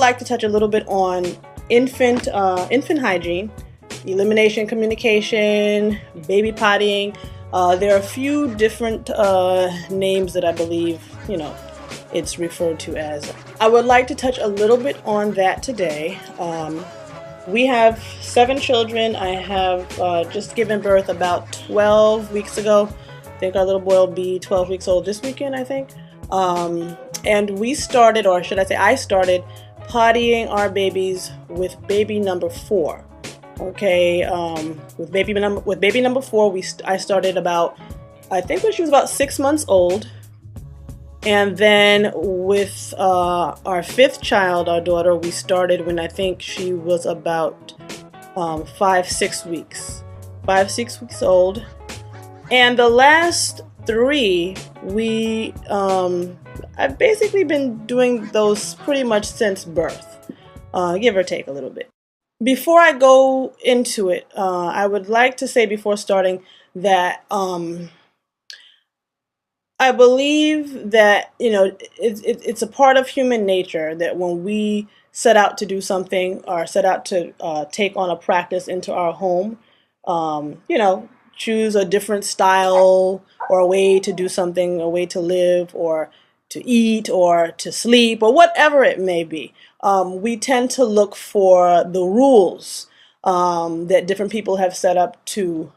like to touch a little bit on infant hygiene, elimination communication, baby pottying. There are a few different names that I believe, it's referred to as. I would like to touch a little bit on that today. We have 7 children. I have just given birth about 12 weeks ago. I think our little boy will be 12 weeks old this weekend, I think. And we started, or should I say I started, pottying our babies with baby number 4. Okay, with baby number 4, I started about, I think when she was about 6 months old. And then with our 5th child, our daughter, we started when I think she was about 5-6 weeks. 5-6 weeks old. And the last 3, I've basically been doing those pretty much since birth, give or take a little bit. Before I go into it, I would like to say before starting that I believe that, it's a part of human nature that when we set out to do something or set out to take on a practice into our home, choose a different style or a way to do something, a way to live or to eat or to sleep or whatever it may be, we tend to look for the rules that different people have set up to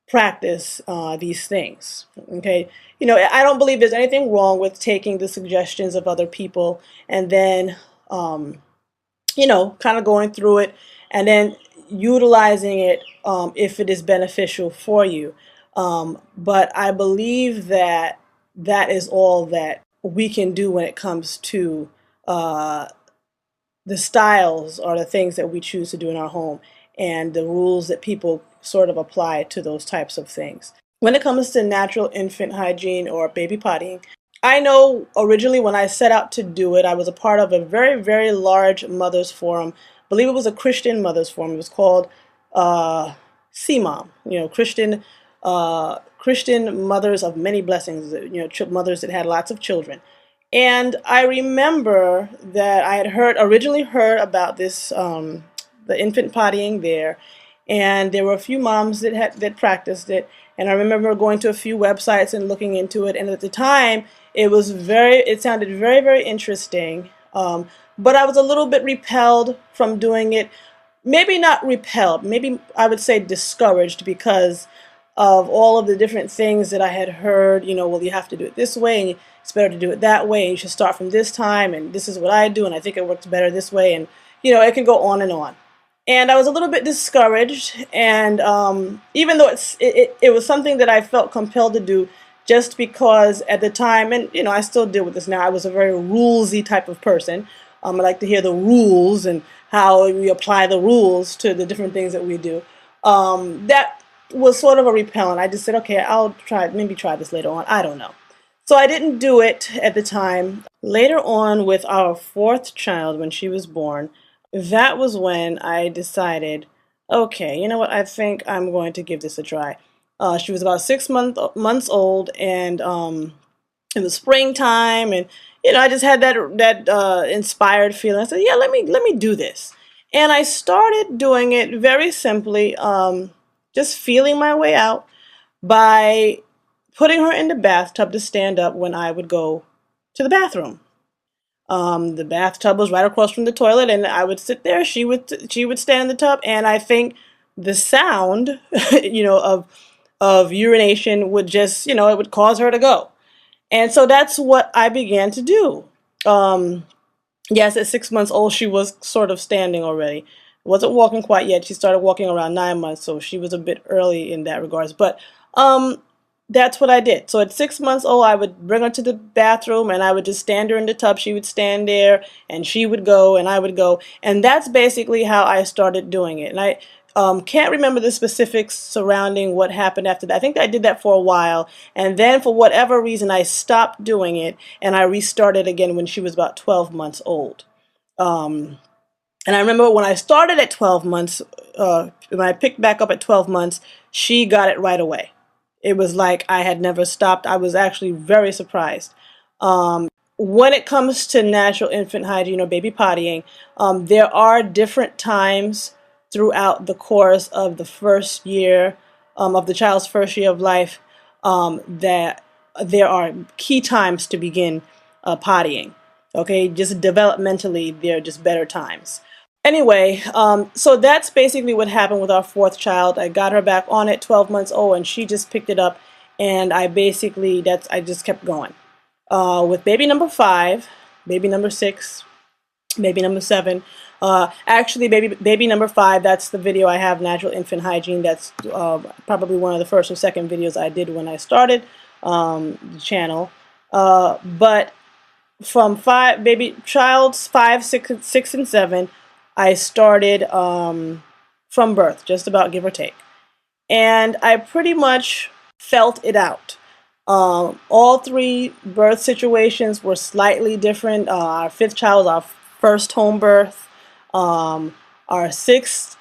practice these things. Okay, I don't believe there's anything wrong with taking the suggestions of other people and then, kind of going through it and then utilizing it if it is beneficial for you. But I believe that that is all that we can do when it comes to the styles or the things that we choose to do in our home and the rules that people sort of apply to those types of things. When it comes to natural infant hygiene or baby pottying, I know originally when I set out to do it, I was a part of a very, very large mothers forum. I believe it was a Christian mothers forum. It was called CMOM, Christian mothers of many blessings, mothers that had lots of children. And I remember that I had originally heard about this, the infant pottying there, and there were a few moms that practiced it. And I remember going to a few websites and looking into it. And at the time, it sounded very, very interesting. But I was a little bit repelled from doing it. Maybe not repelled, maybe I would say discouraged because of all of the different things that I had heard, well, you have to do it this way, and it's better to do it that way, and you should start from this time, and this is what I do, and I think it works better this way, and, it can go on and on. And I was a little bit discouraged, and even though it was something that I felt compelled to do just because at the time, and, I still deal with this now, I was a very rulesy type of person. I like to hear the rules and how we apply the rules to the different things that we do. That was sort of a repellent. I just said, okay, I'll try this later on. I don't know. So I didn't do it at the time. Later on with our 4th child, when she was born, that was when I decided, okay, you know what, I think I'm going to give this a try. She was about 6 months old, and in the springtime, and I just had that inspired feeling. I said, yeah, let me do this. And I started doing it very simply, just feeling my way out by putting her in the bathtub to stand up when I would go to the bathroom. The bathtub was right across from the toilet, and I would sit there. She would stand in the tub, and I think the sound, of urination would just, it would cause her to go. And so that's what I began to do. Yes, at 6 months old, she was sort of standing already. Wasn't walking quite yet. She started walking around 9 months, so she was a bit early in that regards. But that's what I did. So at 6 months old, I would bring her to the bathroom, and I would just stand her in the tub. She would stand there, and she would go, and I would go. And that's basically how I started doing it. And I can't remember the specifics surrounding what happened after that. I think I did that for a while, and then for whatever reason, I stopped doing it, and I restarted again when she was about 12 months old. And I remember when I started at 12 months, when I picked back up at 12 months, she got it right away. It was like I had never stopped. I was actually very surprised. when it comes to natural infant hygiene or baby pottying, there are different times throughout the course of the first year, of the child's first year of life, that there are key times to begin pottying. Okay, just developmentally, they're just better times. Anyway, so that's basically what happened with our fourth child. I got her back on it 12 months old, and she just picked it up, and I just kept going. With baby number 5, baby number 6, baby number 7. Actually, baby number 5, that's the video I have, Natural Infant Hygiene. That's probably one of the first or second videos I did when I started the channel. But from child's 5, 6, and 7, I started from birth, just about, give or take. And I pretty much felt it out. All 3 birth situations were slightly different. Our 5th child was our first home birth. Our sixth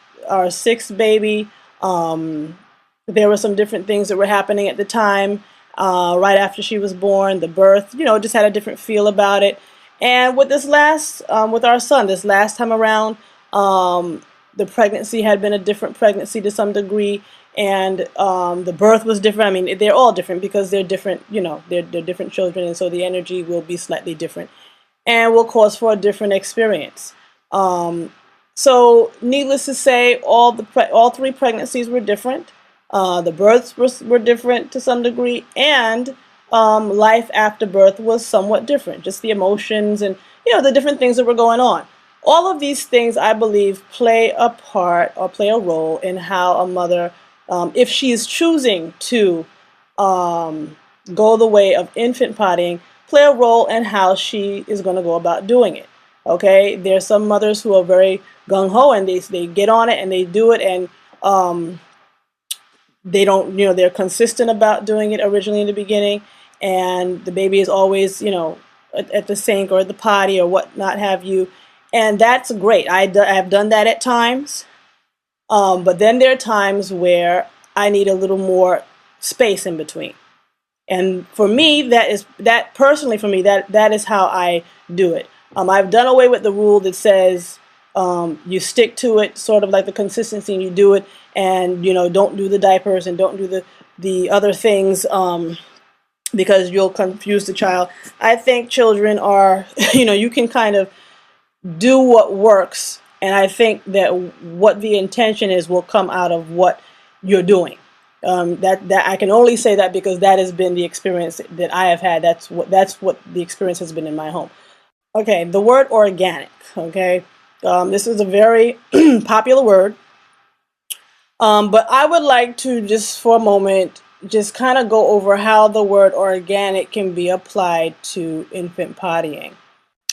baby, there were some different things that were happening at the time. Right after she was born, the birth, just had a different feel about it. And with with our son, this last time around, the pregnancy had been a different pregnancy to some degree, and the birth was different. I mean, they're all different because they're different, they're different children, and so the energy will be slightly different and will cause for a different experience. So needless to say, all 3 pregnancies were different. The births were different to some degree, and life after birth was somewhat different. Just the emotions and the different things that were going on. All of these things, I believe, play a part or play a role in how a mother, if she is choosing to go the way of infant pottying, play a role in how she is going to go about doing it. Okay, there's some mothers who are very gung-ho and they get on it and they do it, and they don't, they're consistent about doing it originally in the beginning, and the baby is always, at the sink or at the potty or what not have you, and that's great. I've done that at times, but then there are times where I need a little more space in between. And for me, that is how I do it. I've done away with the rule that says you stick to it, sort of like the consistency, and you do it, and don't do the diapers and don't do the other things because you'll confuse the child. I think children are, you can kind of do what works, and I think that what the intention is will come out of what you're doing. That I can only say that because that has been the experience that I have had. That's what the experience has been in my home. Okay, the word organic. Okay, this is a very popular word, but I would like to just for a moment just kind of go over how the word organic can be applied to infant pottying.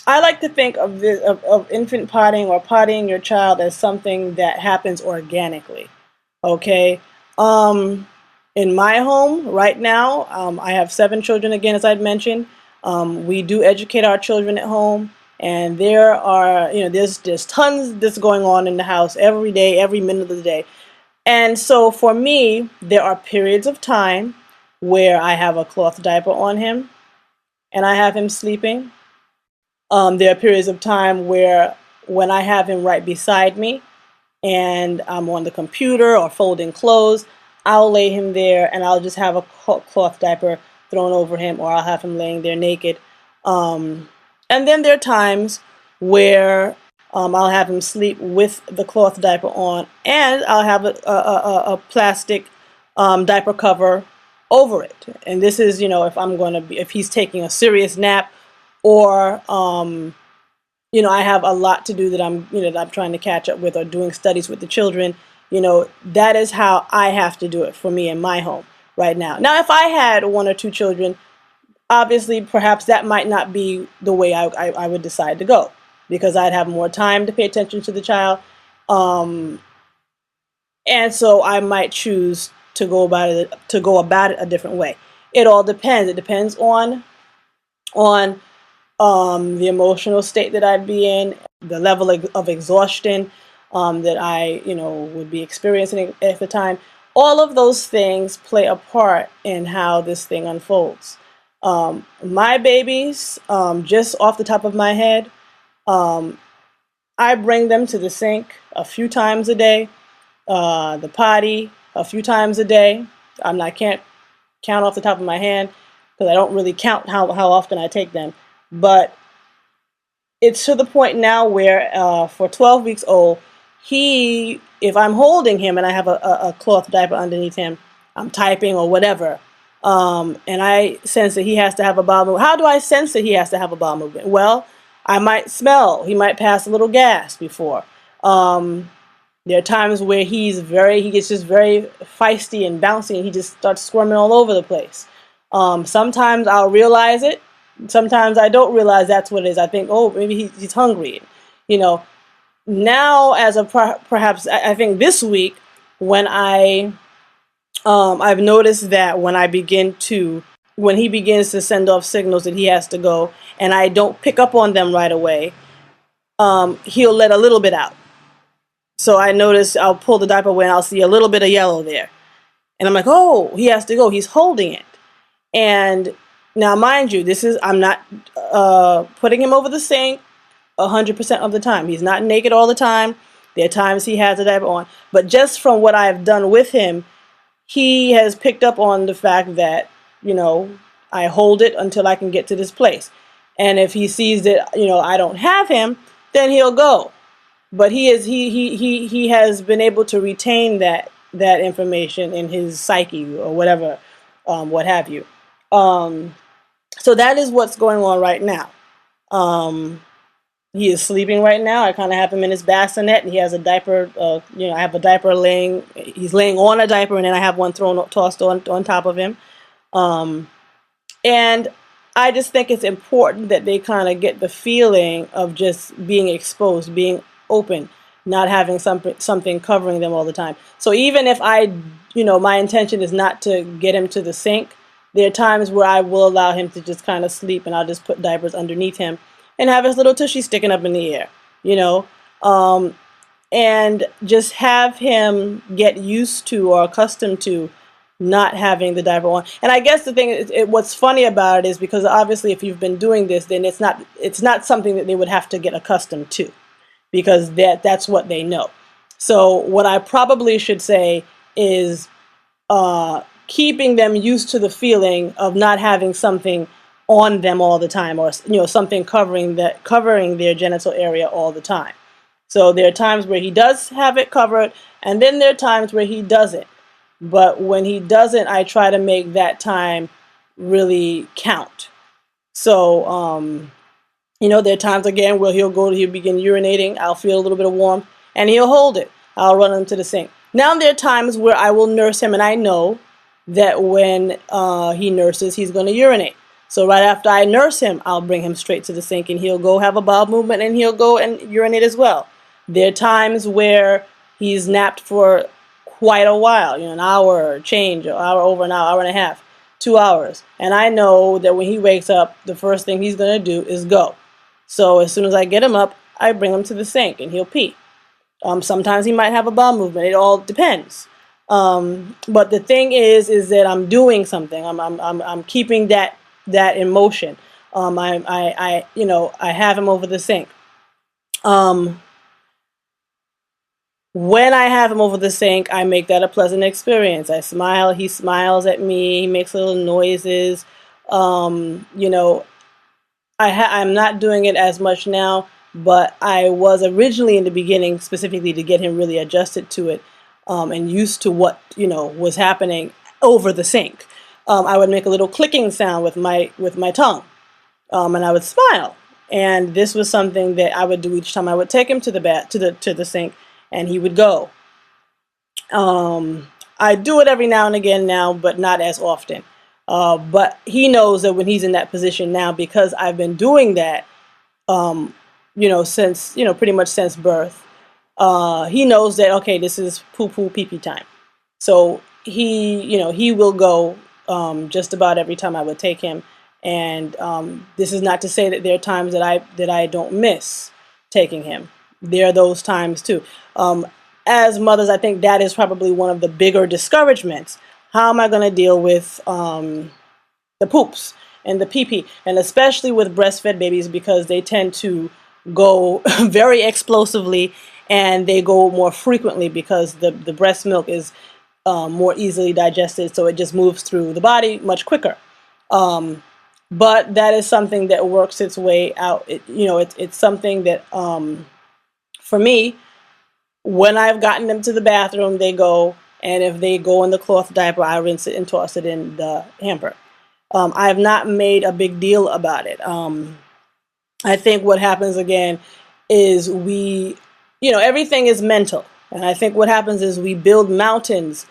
I like to think of infant pottying or pottying your child as something that happens organically. Okay. In my home right now, I have 7 children again, as I'd mentioned. We do educate our children at home, and there are, there's tons that's going on in the house every day, every minute of the day. And so for me, there are periods of time where I have a cloth diaper on him and I have him sleeping. There are periods of time where when I have him right beside me and I'm on the computer or folding clothes, I'll lay him there and I'll just have a cloth diaper thrown over him, or I'll have him laying there naked. And then there are times where I'll have him sleep with the cloth diaper on, and I'll have a plastic diaper cover over it. And this is, if he's taking a serious nap, or I have a lot to do that I'm trying to catch up with, or doing studies with the children. That is how I have to do it for me in my home right now. Now, if I had 1 or 2 children, obviously, perhaps that might not be the way I would decide to go, because I'd have more time to pay attention to the child, and so I might choose to go about it a different way. It all depends. It depends on the emotional state that I'd be in, the level of exhaustion that I, would be experiencing at the time. All of those things play a part in how this thing unfolds. My babies, just off the top of my head, um, I bring them to the sink a few times a day, the potty a few times a day. I can't count off the top of my hand because I don't really count how often I take them. But it's to the point now where for 12 weeks old, if I'm holding him and I have a cloth diaper underneath him, I'm typing or whatever, and I sense that he has to have a bowel movement. How do I sense that he has to have a bowel movement? Well, I might smell. He might pass a little gas before. Um, there are times where he gets just very feisty and bouncy, and he just starts squirming all over the place. Sometimes I'll realize it. Sometimes I don't realize that's what it is. I think, oh, maybe he's hungry. You know, now as of perhaps I think this week when I've noticed that when he begins to send off signals that he has to go, and I don't pick up on them right away, he'll let a little bit out. So I notice I'll pull the diaper away and I'll see a little bit of yellow there. And I'm like, oh, he has to go. He's holding it. And now, mind you, I'm not putting him over the sink 100% of the time. He's not naked all the time. There are times he has a diaper on. But just from what I've done with him, he has picked up on the fact that, I hold it until I can get to this place. And if he sees that, I don't have him, then he'll go. But he has been able to retain that information in his psyche or whatever, what have you. So that is what's going on right now. He is sleeping right now. I kind of have him in his bassinet, and he has a diaper. I have a diaper he's laying on a diaper, and then I have one tossed on top of him. And I just think it's important that they kind of get the feeling of just being exposed, being open, not having something covering them all the time. So even if my intention is not to get him to the sink, there are times where I will allow him to just kind of sleep, and I'll just put diapers underneath him and have his little tushy sticking up in the air, and just have him get used to or accustomed to not having the diaper on. And I guess the thing is, what's funny about it is because obviously if you've been doing this, then it's not something that they would have to get accustomed to, because that's what they know. So what I probably should say is keeping them used to the feeling of not having something on them all the time, or something covering their genital area all the time. So there are times where he does have it covered, and then there are times where he doesn't. But when he doesn't, I try to make that time really count. So there are times again where he'll begin urinating. I'll feel a little bit of warmth, and he'll hold it. I'll run him to the sink. Now there are times where I will nurse him, and I know that when he nurses, he's going to urinate. So right after I nurse him, I'll bring him straight to the sink, and he'll go have a bowel movement, and he'll go and urinate as well. There are times where he's napped for quite a while, an hour or change, or over an hour and a half, 2 hours. And I know that when he wakes up, the first thing he's going to do is go. So as soon as I get him up, I bring him to the sink, and he'll pee. Sometimes he might have a bowel movement. It all depends. But the thing is that I'm doing something. I'm keeping that in motion. I have him over the sink. When I have him over the sink, I make that a pleasant experience. I smile. He smiles at me. He makes little noises. I'm not doing it as much now, but I was originally in the beginning specifically to get him really adjusted to it, and used to what was happening over the sink. I would make a little clicking sound with my tongue, and I would smile. And this was something that I would do each time I would take him to the sink, and he would go. I do it every now and again now, but not as often. But he knows that when he's in that position now, because I've been doing that, since pretty much since birth. He knows that, okay, this is poo-poo pee-pee time. So he will go just about every time I would take him. And this is not to say that there are times that I don't miss taking him. There are those times too. As mothers, I think that is probably one of the bigger discouragements. How am I going to deal with the poops? and the pee pee, and especially with breastfed babies because they tend to go very explosively and they go more frequently because the breast milk is more easily digested, so it just moves through the body much quicker. But that is something that works its way out. It's something that for me, when I've gotten them to the bathroom, they go, and if they go in the cloth diaper, I rinse it and toss it in the hamper. I have not made a big deal about it. I think what happens again is everything is mental. And I think what happens is we build mountains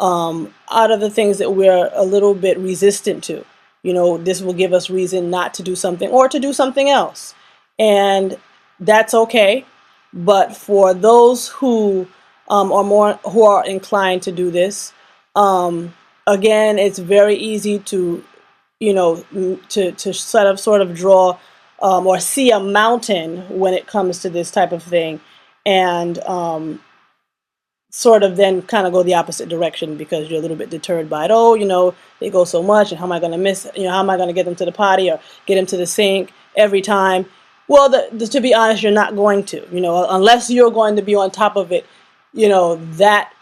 out of the things that we're a little bit resistant to. This will give us reason not to do something or to do something else. And that's okay. But for those who are inclined to do this, again, it's very easy to sort of draw or see a mountain when it comes to this type of thing, and sort of then kind of go the opposite direction because you're a little bit deterred by it. Oh, they go so much, and how am I going to miss? How am I going to get them to the potty or get them to the sink every time? Well, to be honest, you're not going to, unless you're going to be on top of it, that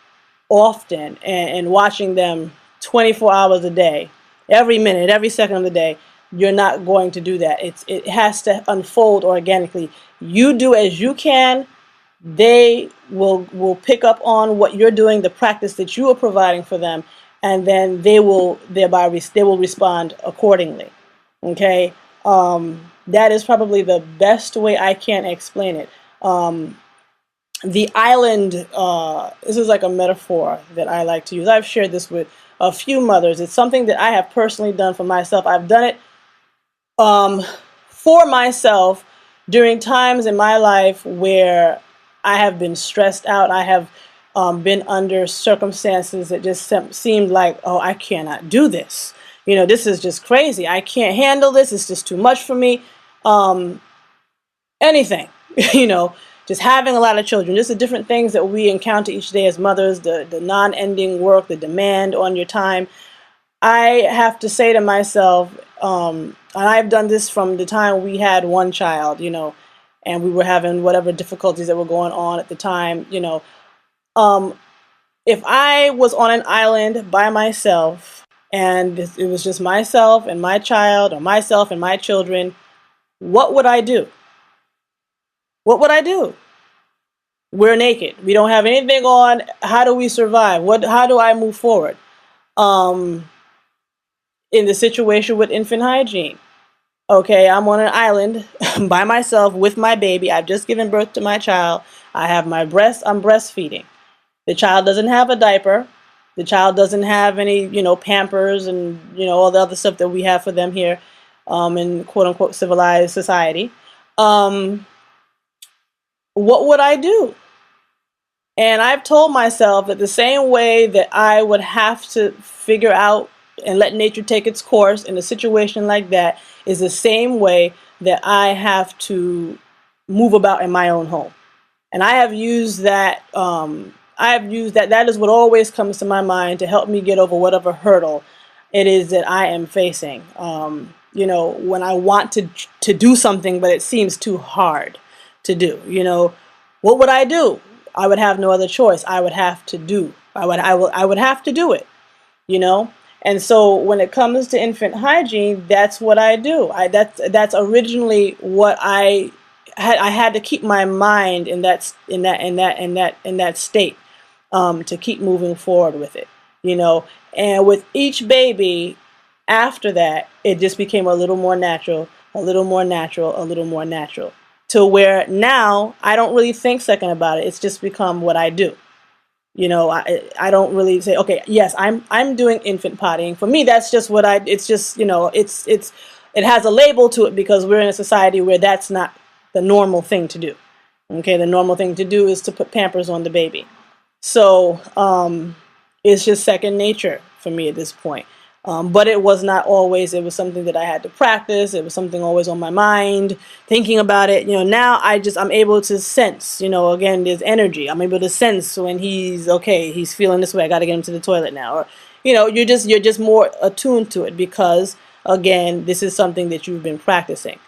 often and watching them 24 hours a day, every minute, every second of the day. You're not going to do that. It has to unfold organically. You do as you can. They will pick up on what you're doing, the practice that you are providing for them, and then they will respond accordingly. Okay, that is probably the best way I can explain it. The island. This is like a metaphor that I like to use. I've shared this with a few mothers. It's something that I have personally done for myself. I've done it for myself during times in my life where I have been stressed out. I have been under circumstances that just seemed like, oh, I cannot do this. This is just crazy. I can't handle this. It's just too much for me. Anything, just having a lot of children, just the different things that we encounter each day as mothers, the non-ending work, the demand on your time. I have to say to myself, and I've done this from the time we had one child, and we were having whatever difficulties that were going on at the time, if I was on an island by myself and it was just myself and my child, or myself and my children, what would I do? What would I do? We're naked. We don't have anything on. How do we survive? How do I move forward? In the situation with infant hygiene. Okay, I'm on an island by myself with my baby. I've just given birth to my child. I have my breast. I'm breastfeeding. The child doesn't have a diaper. The child doesn't have any, Pampers and, all the other stuff that we have for them here in quote unquote civilized society. What would I do? And I've told myself that the same way that I would have to figure out and let nature take its course in a situation like that is the same way that I have to move about in my own home. And I have used that, that is what always comes to my mind to help me get over whatever hurdle it is that I am facing. When I want to do something, but it seems too hard to do, what would I do? I would have no other choice. I would have to do. I would have to do it, And so when it comes to infant hygiene, that's what I do. That's originally what I had to keep my mind in that state to keep moving forward with it, And with each baby, after that, it just became a little more natural, a little more natural, a little more natural, to where now I don't really think second about it. It's just become what I do. I don't really say, okay, yes, I'm doing infant pottying. For me, that's just what it's just, it has a label to it because we're in a society where that's not the normal thing to do. Okay, the normal thing to do is to put Pampers on the baby. So it's just second nature for me at this point. But it was not always. It was something that I had to practice. It was something always on my mind, thinking about it. Now I'm able to sense, again, there's energy. I'm able to sense when he's okay, he's feeling this way. I got to get him to the toilet now. Or, you're just more attuned to it because again, this is something that you've been practicing.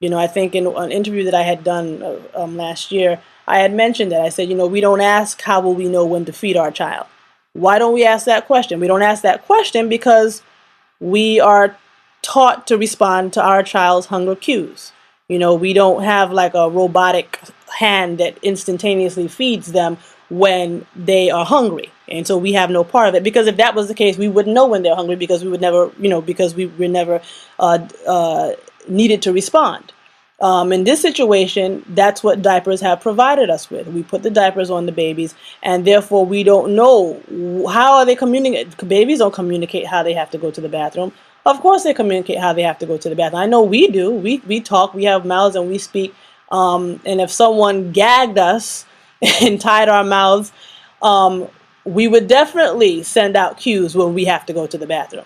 I think in an interview that I had done last year, I had mentioned that. I said, we don't ask how will we know when to feed our child. Why don't we ask that question? We don't ask that question because we are taught to respond to our child's hunger cues. We don't have like a robotic hand that instantaneously feeds them when they are hungry. And so we have no part of it, because if that was the case, we wouldn't know when they're hungry, because we would never, because we were never needed to respond. In this situation, that's what diapers have provided us with. We put the diapers on the babies, and therefore we don't know how are they communicate. Babies don't communicate how they have to go to the bathroom. Of course they communicate how they have to go to the bathroom. I know we do. We talk, we have mouths, and we speak. And if someone gagged us and tied our mouths, we would definitely send out cues when we have to go to the bathroom.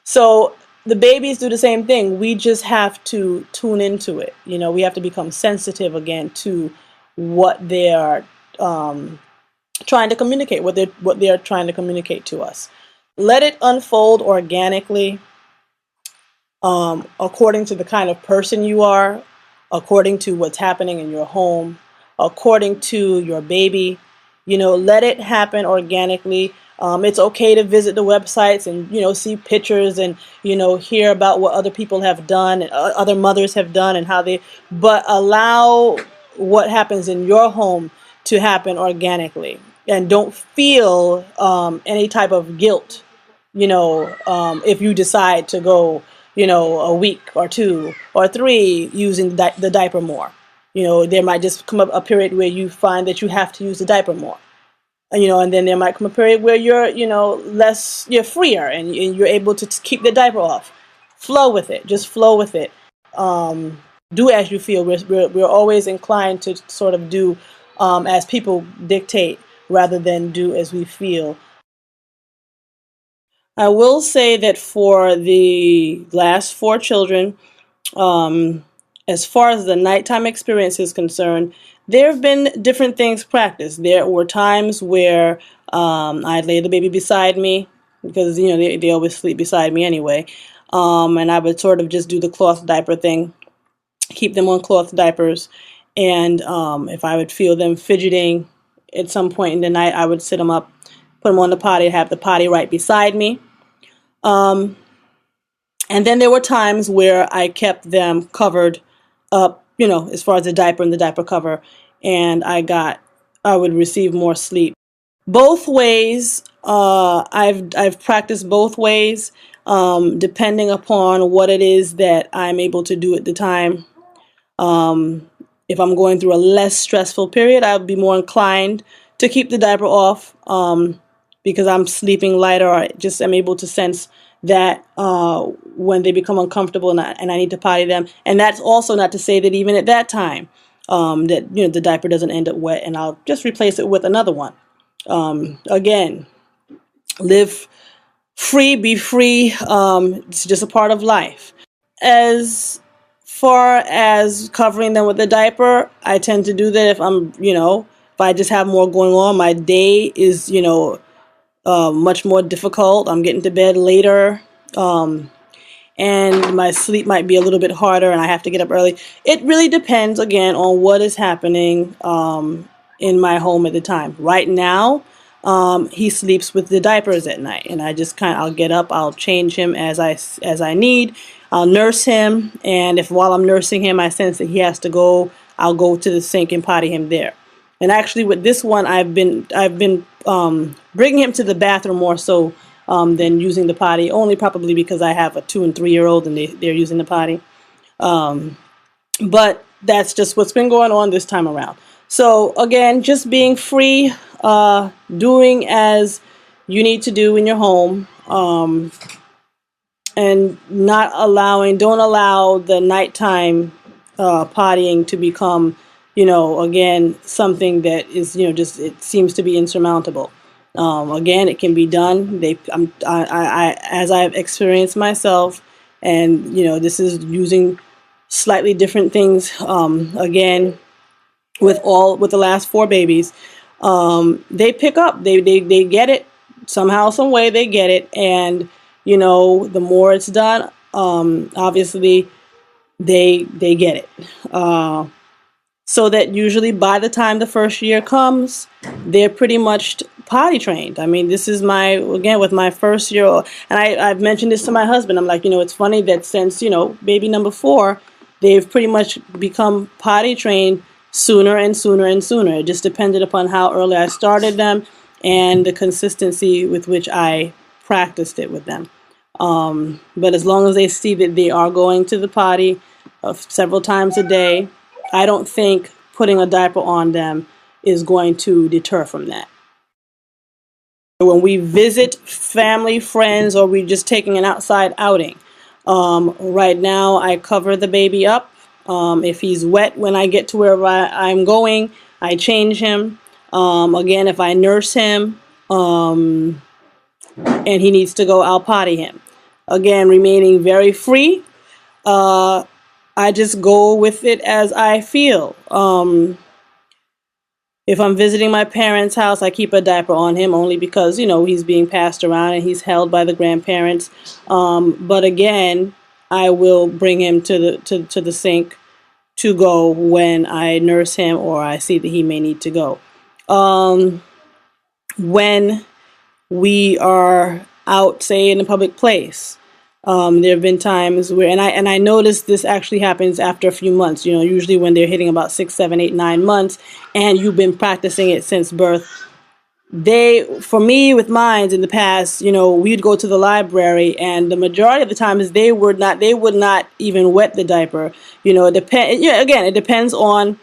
So the babies do the same thing. We just have to tune into it. We have to become sensitive again to what they are trying to communicate, what they are trying to communicate to us. Let it unfold organically, according to the kind of person you are, according to what's happening in your home, according to your baby. Let it happen organically. It's okay to visit the websites and see pictures and hear about what other people have done and other mothers have done and how but allow what happens in your home to happen organically, and don't feel any type of guilt if you decide to go a week or 2 or 3 using the diaper more. There might just come up a period where you find that you have to use the diaper more. And then there might come a period where you're you're freer, and you're able to keep the diaper off. Flow with it. Just flow with it. Do as you feel. We're always inclined to sort of do as people dictate rather than do as we feel. I will say that for the last 4 children, as far as the nighttime experience is concerned, there have been different things practiced. There were times where I'd lay the baby beside me, because they always sleep beside me anyway, and I would sort of just do the cloth diaper thing, keep them on cloth diapers, and if I would feel them fidgeting at some point in the night, I would sit them up, put them on the potty, have the potty right beside me. And then there were times where I kept them covered up, as far as the diaper and the diaper cover, and I would receive more sleep. Both ways, I've practiced both ways, depending upon what it is that I'm able to do at the time. If I'm going through a less stressful period, I would be more inclined to keep the diaper off, because I'm sleeping lighter, or just am able to sense that when they become uncomfortable and I need to potty them. And that's also not to say that even at that time, that the diaper doesn't end up wet, and I'll just replace it with another one. Again, live free, be free. It's just a part of life. As far as covering them with the diaper, I tend to do that if if I just have more going on. My day is much more difficult. I'm getting to bed later, and my sleep might be a little bit harder, and I have to get up early. It really depends, again, on what is happening in my home at the time. Right now, he sleeps with the diapers at night, and I just I'll get up, I'll change him as I need. I'll nurse him, and if while I'm nursing him I sense that he has to go, I'll go to the sink and potty him there. And actually, with this one, I've been bringing him to the bathroom more so than using the potty. Only probably because I have a 2- and 3-year-old, and they're using the potty. But that's just what's been going on this time around. So again, just being free, doing as you need to do in your home, and don't allow the nighttime pottying to become, again, something that is, just, it seems to be insurmountable. Again, it can be done. As I've experienced myself, and this is using slightly different things. Again, with the last 4 babies, they pick up. They get it somehow, some way. They get it, and the more it's done, Obviously, they get it. So that usually by the time the first year comes, they're pretty much potty trained. I mean, this is my, again, with my first year, and I've mentioned this to my husband. I'm like, it's funny that since, baby number 4, they've pretty much become potty trained sooner and sooner and sooner. It just depended upon how early I started them and the consistency with which I practiced it with them. But as long as they see that they are going to the potty several times a day, I don't think putting a diaper on them is going to deter from that. When we visit family, friends, or we're just taking an outside outing, right now I cover the baby up. If he's wet when I get to wherever I'm going, I change him. Again, if I nurse him and he needs to go, I'll potty him. Again, remaining very free. I just go with it as I feel. If I'm visiting my parents' house, I keep a diaper on him only because, he's being passed around and he's held by the grandparents. But again, I will bring him to the sink to go when I nurse him or I see that he may need to go. When we are out, say, in a public place, there have been times where, and I noticed this actually happens after a few months, usually when they're hitting about 6, 7, 8, 9 months, and you've been practicing it since birth. For me, with mines in the past, we'd go to the library, and the majority of the times they would not even wet the diaper. It depends on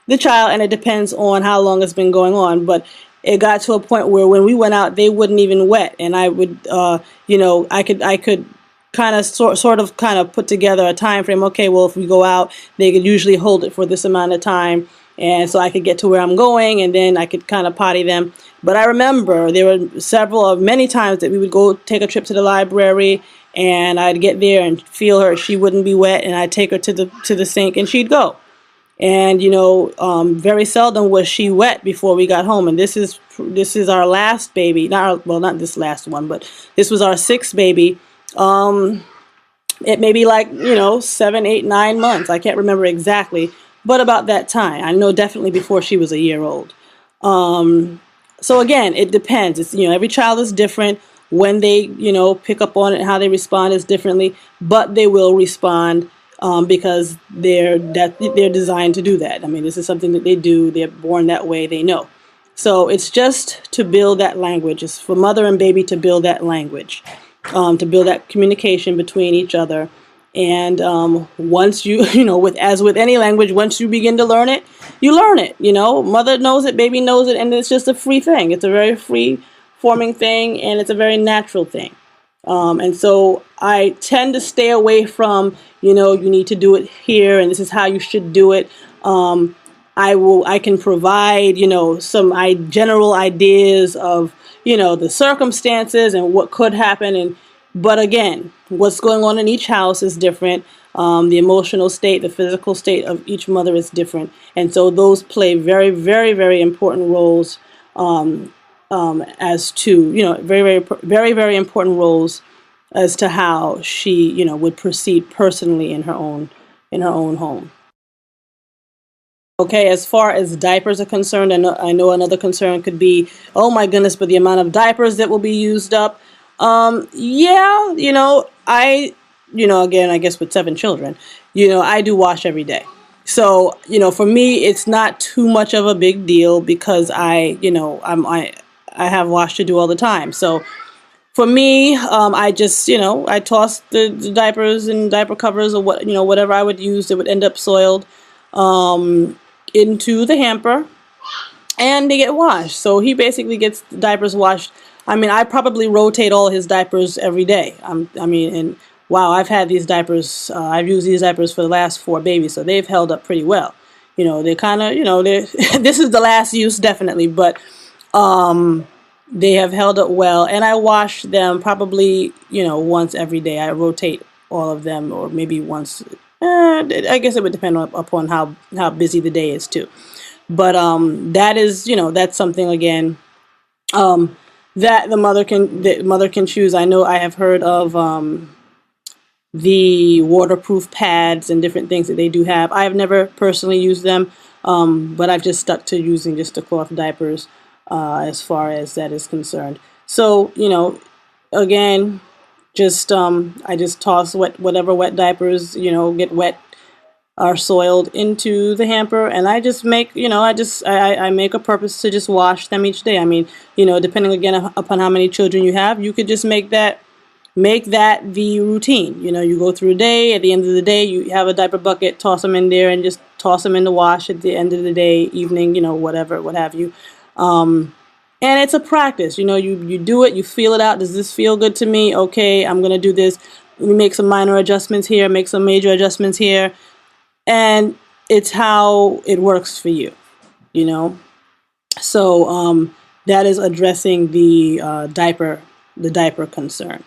the child, and it depends on how long it's been going on. But it got to a point where when we went out, they wouldn't even wet, and I would, I could kind of put together a time frame. Okay, well, if we go out, they could usually hold it for this amount of time, and so I could get to where I'm going, and then I could kind of potty them. But I remember there were many times that we would go take a trip to the library, and I'd get there and feel her; she wouldn't be wet, and I'd take her to the sink, and she'd go. And very seldom was she wet before we got home. And this is our last baby, not this last one, but this was our 6th baby. It may be like 7, 8, 9 months. I can't remember exactly, but about that time. I know definitely before she was a year old. So again, it depends. It's every child is different. When they pick up on it and how they respond is differently, but they will respond. Because they're designed to do that. I mean, this is something that they do. They're born that way. They know. So it's just to build that language. It's for mother and baby to build that language, to build that communication between each other. And once you, as with any language, once you begin to learn it, you learn it. Mother knows it, baby knows it, and it's just a free thing. It's a very free forming thing, and it's a very natural thing. And so I tend to stay away from, you need to do it here and this is how you should do it. I can provide, some general ideas of, the circumstances and what could happen. But again, what's going on in each house is different. The emotional state, the physical state of each mother is different. And so those play very, very, very important roles, as to, very, very, very, very important roles as to how she, would proceed personally in her own home. Okay, as far as diapers are concerned, I know another concern could be, oh my goodness, but the amount of diapers that will be used up. Yeah, again, I guess with 7 children, I do wash every day. So, for me, it's not too much of a big deal because I have wash to do all the time. So for me, I just, I toss the diapers and diaper covers or whatever I would use that would end up soiled, into the hamper, and they get washed. So he basically gets the diapers washed. I mean, I probably rotate all his diapers every day. And wow, I've had these diapers, I've used these diapers for the last 4 babies, so they've held up pretty well. They're kind of, this is the last use definitely, but they have held up well, and I wash them probably, once every day. I rotate all of them, or maybe once. I guess it would depend upon how busy the day is too. But that is, that's something again, that the mother can choose. I know I have heard of the waterproof pads and different things that they do have. I have never personally used them, but I've just stuck to using just the cloth diapers as far as that is concerned. So, again, just I just toss whatever wet diapers get wet are soiled into the hamper, and I just make I make a purpose to just wash them each day. I mean, depending again upon how many children you have, you could just make that the routine. You go through a day. At the end of the day, you have a diaper bucket, toss them in there, and just toss them in the wash at the end of the day, evening, whatever, what have you. And it's a practice. You do it, you feel it out. Does this feel good to me? Okay, I'm gonna do this. We make some minor adjustments here, make some major adjustments here, and it's how it works for you. You know. So that is addressing the diaper concern.